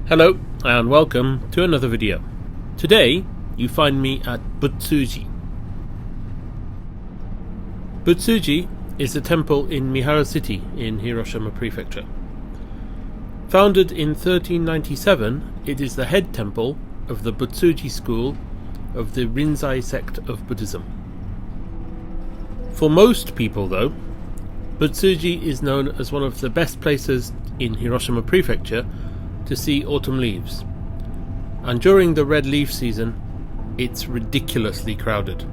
Hello and welcome to another video. Today you find me at Buttsuji. Buttsuji is a temple in Mihara City in Hiroshima Prefecture. Founded in 1397, it is the head temple of the Buttsuji school of the Rinzai sect of Buddhism. For most people though, Buttsuji is known as one of the best places in Hiroshima Prefecture to see autumn leaves, and during the red leaf season it's ridiculously crowded.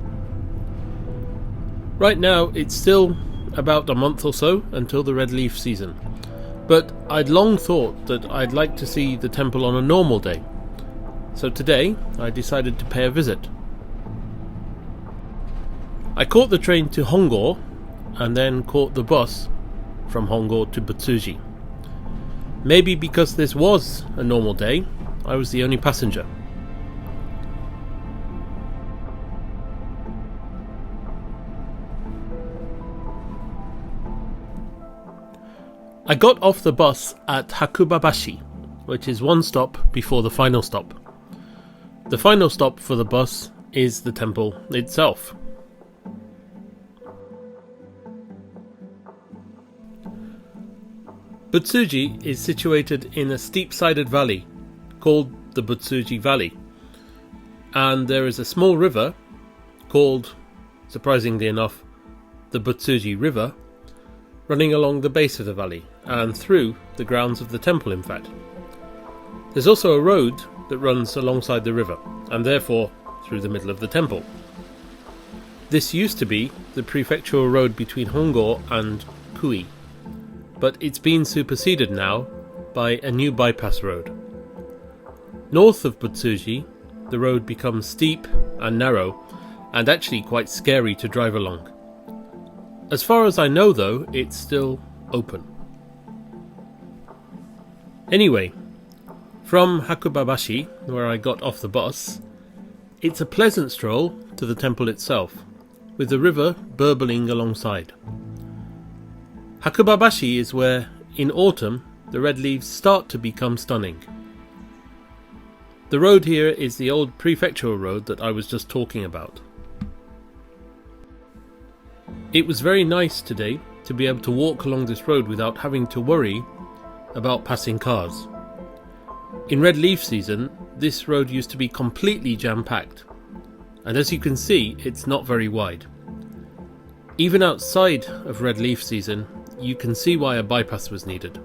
Right now it's still about a month or so until the red leaf season, but I'd long thought that I'd like to see the temple on a normal day, so today I decided to pay a visit. I caught the train to Hongo and then caught the bus from Hongo to Buttsuji. Maybe because this was a normal day, I was the only passenger. I got off the bus at Hakubabashi, which is one stop before the final stop. The final stop for the bus is the temple itself. Buttsuji is situated in a steep-sided valley called the Buttsuji Valley, and there is a small river called, surprisingly enough, the Buttsuji River, running along the base of the valley and through the grounds of the temple, in fact. There's also a road that runs alongside the river and therefore through the middle of the temple. This used to be the prefectural road between Hongo and Kui, but it's been superseded now by a new bypass road. North of Buttsuji, the road becomes steep and narrow and actually quite scary to drive along. As far as I know though, it's still open. Anyway, from Hakubabashi, where I got off the bus, it's a pleasant stroll to the temple itself, with the river burbling alongside. Hakubabashi is where, in autumn, the red leaves start to become stunning. The road here is the old prefectural road that I was just talking about. It was very nice today to be able to walk along this road without having to worry about passing cars. In red leaf season, this road used to be completely jam-packed, and as you can see, it's not very wide. Even outside of red leaf season, you can see why a bypass was needed.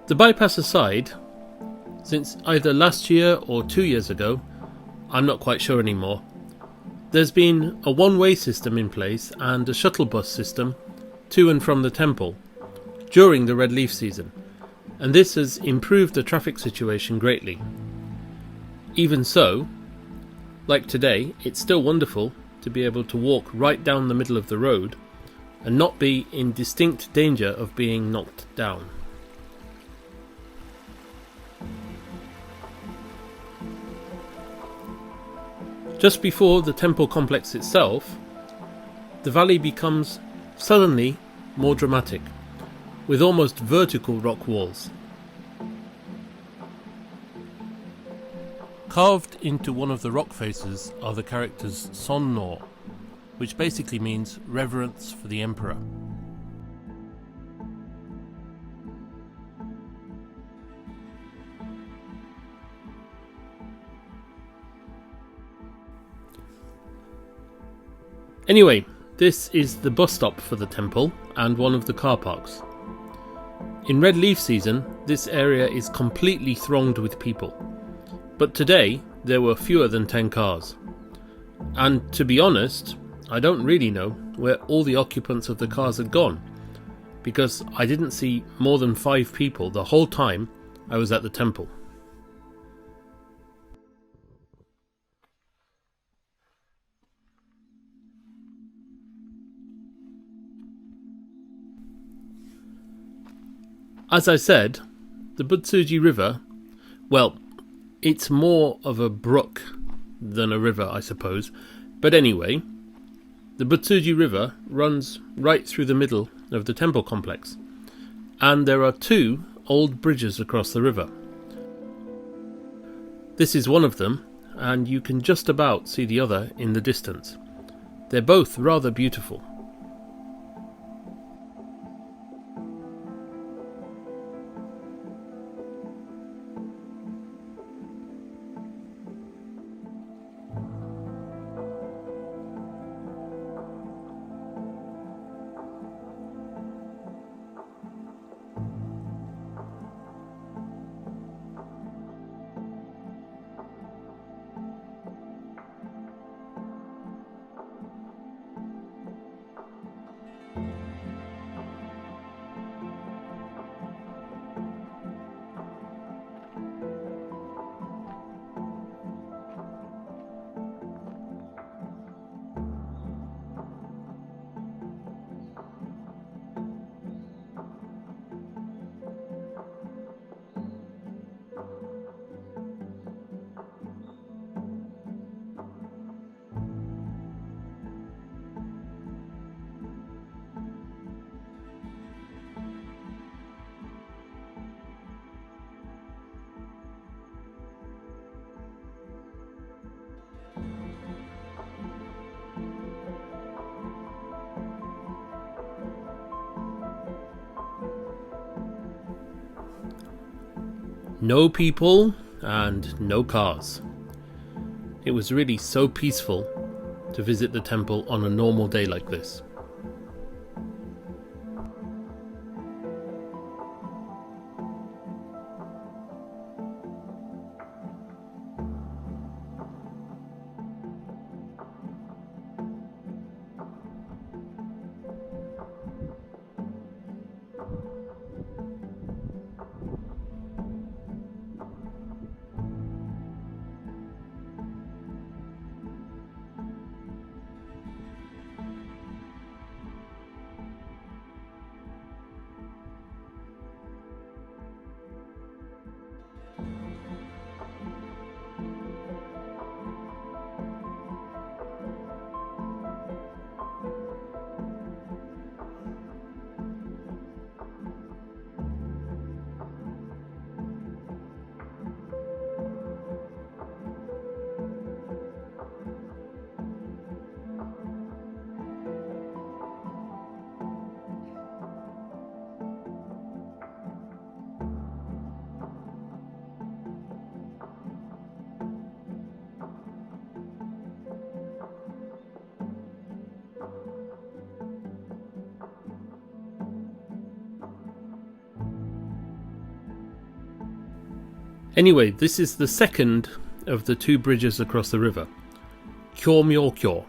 The bypass aside, since either last year or 2 years ago, I'm not quite sure anymore, there's been a one-way system in place and a shuttle bus system to and from the temple during the red leaf season, and this has improved the traffic situation greatly. Even so, like today, it's still wonderful to be able to walk right down the middle of the road and not be in distinct danger of being knocked down. Just before the temple complex itself, the valley becomes suddenly more dramatic, with almost vertical rock walls. Carved into one of the rock faces are the characters Son-no, which basically means reverence for the emperor. Anyway, this is the bus stop for the temple and one of the car parks. In red leaf season, this area is completely thronged with people. But today, there were fewer than 10 cars. And to be honest, I don't really know where all the occupants of the cars had gone, because I didn't see more than 5 people the whole time I was at the temple. As I said, the Buttsuji River, well, it's more of a brook than a river, I suppose. But anyway, the Buttsuji River runs right through the middle of the temple complex, and there are two old bridges across the river. This is one of them, and you can just about see the other in the distance. They're both rather beautiful. No people and no cars. It was really so peaceful to visit the temple on a normal day like this. Anyway, this is the second of the two bridges across the river, Kyo.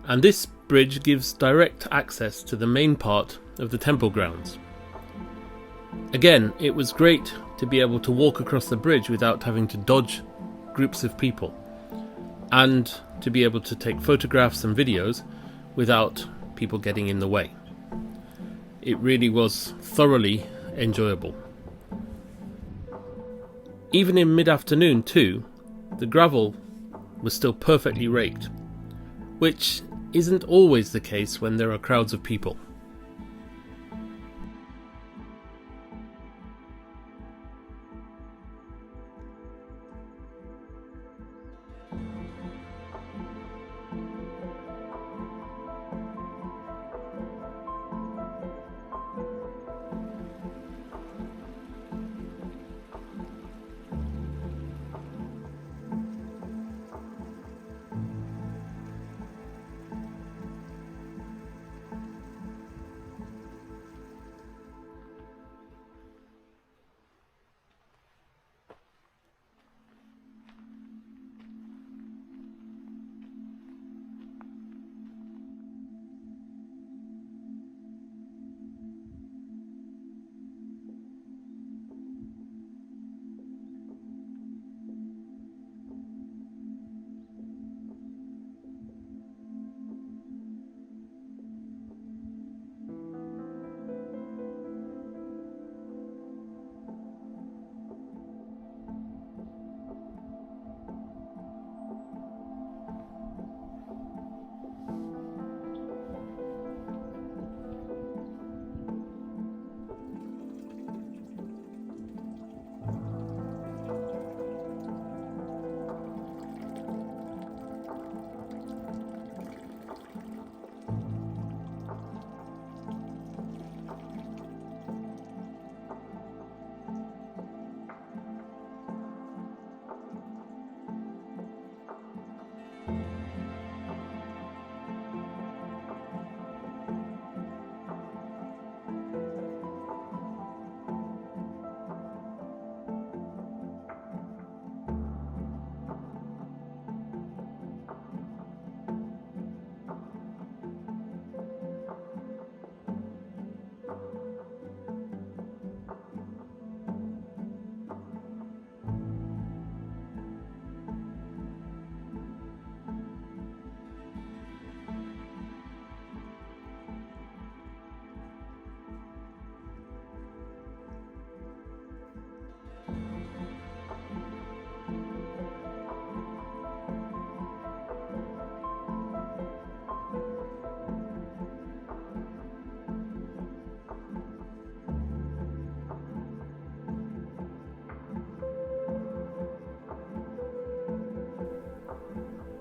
And this bridge gives direct access to the main part of the temple grounds. Again, it was great to be able to walk across the bridge without having to dodge groups of people, and to be able to take photographs and videos without people getting in the way. It really was thoroughly enjoyable. Even in mid-afternoon too, the gravel was still perfectly raked, which isn't always the case when there are crowds of people.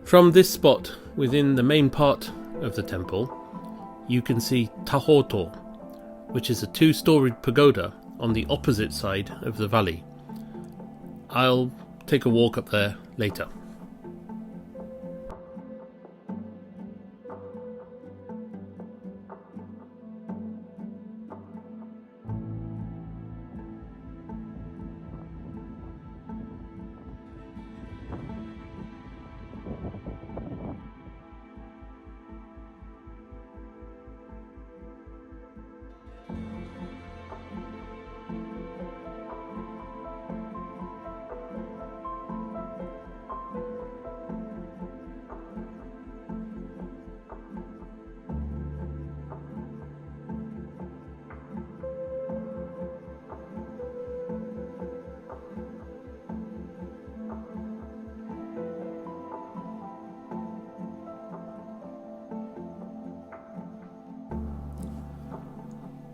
From this spot within the main part of the temple, you can see Tahoto, which is a 2-storied pagoda on the opposite side of the valley. I'll take a walk up there later.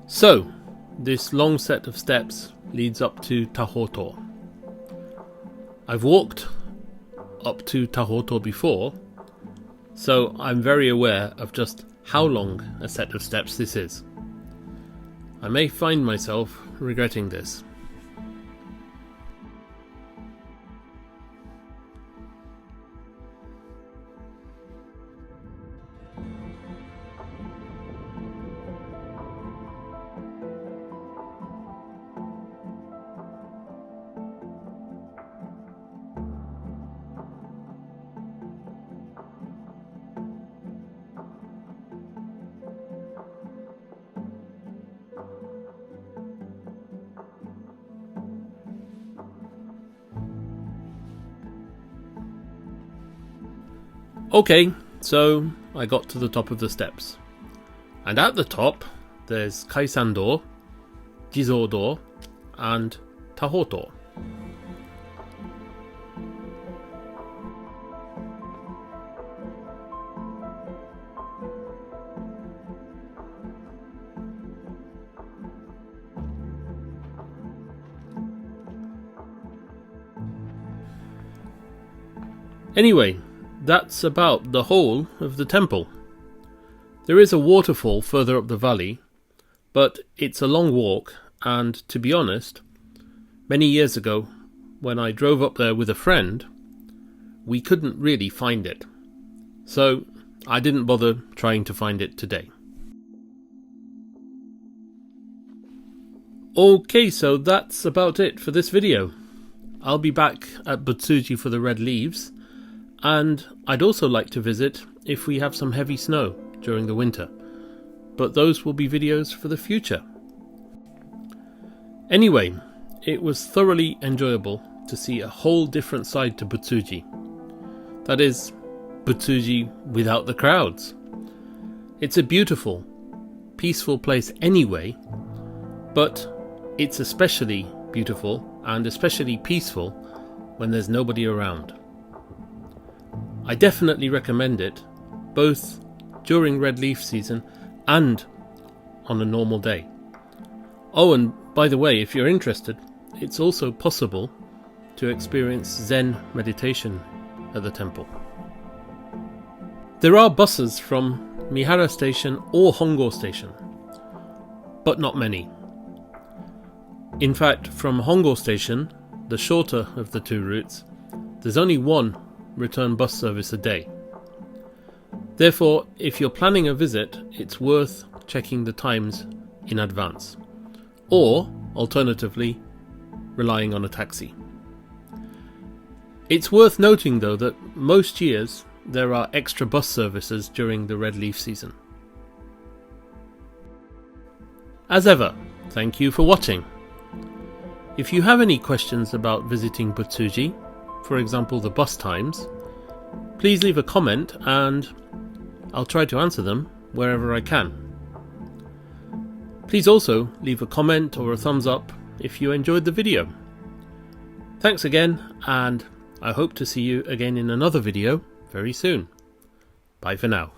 So, this long set of steps leads up to Tahoto. I've walked up to Tahoto before, so I'm very aware of just how long a set of steps this is. I may find myself regretting this. Okay, so I got to the top of the steps. And at the top, there's Kaisan-do, Jizo-do, and Tahoto. Anyway, that's about the whole of the temple. There is a waterfall further up the valley, but it's a long walk, and to be honest, many years ago, when I drove up there with a friend, we couldn't really find it. So I didn't bother trying to find it today. Okay, so that's about it for this video. I'll be back at Buttsuji for the red leaves, and I'd also like to visit if we have some heavy snow during the winter, but those will be videos for the future. Anyway, it was thoroughly enjoyable to see a whole different side to Buttsuji. That is, Buttsuji without the crowds. It's a beautiful, peaceful place anyway, but it's especially beautiful and especially peaceful when there's nobody around. I definitely recommend it, both during red leaf season and on a normal day. Oh, and by the way, if you're interested, it's also possible to experience Zen meditation at the temple. There are buses from Mihara Station or Hongo Station, but not many. In fact, from Hongo Station, the shorter of the two routes, there's only one return bus service a day. Therefore, if you're planning a visit, it's worth checking the times in advance, or alternatively, relying on a taxi. It's worth noting though that most years there are extra bus services during the red leaf season. As ever, thank you for watching. If you have any questions about visiting Buttsuji, for example the bus times, please leave a comment and I'll try to answer them wherever I can. Please also leave a comment or a thumbs up if you enjoyed the video. Thanks again, and I hope to see you again in another video very soon. Bye for now.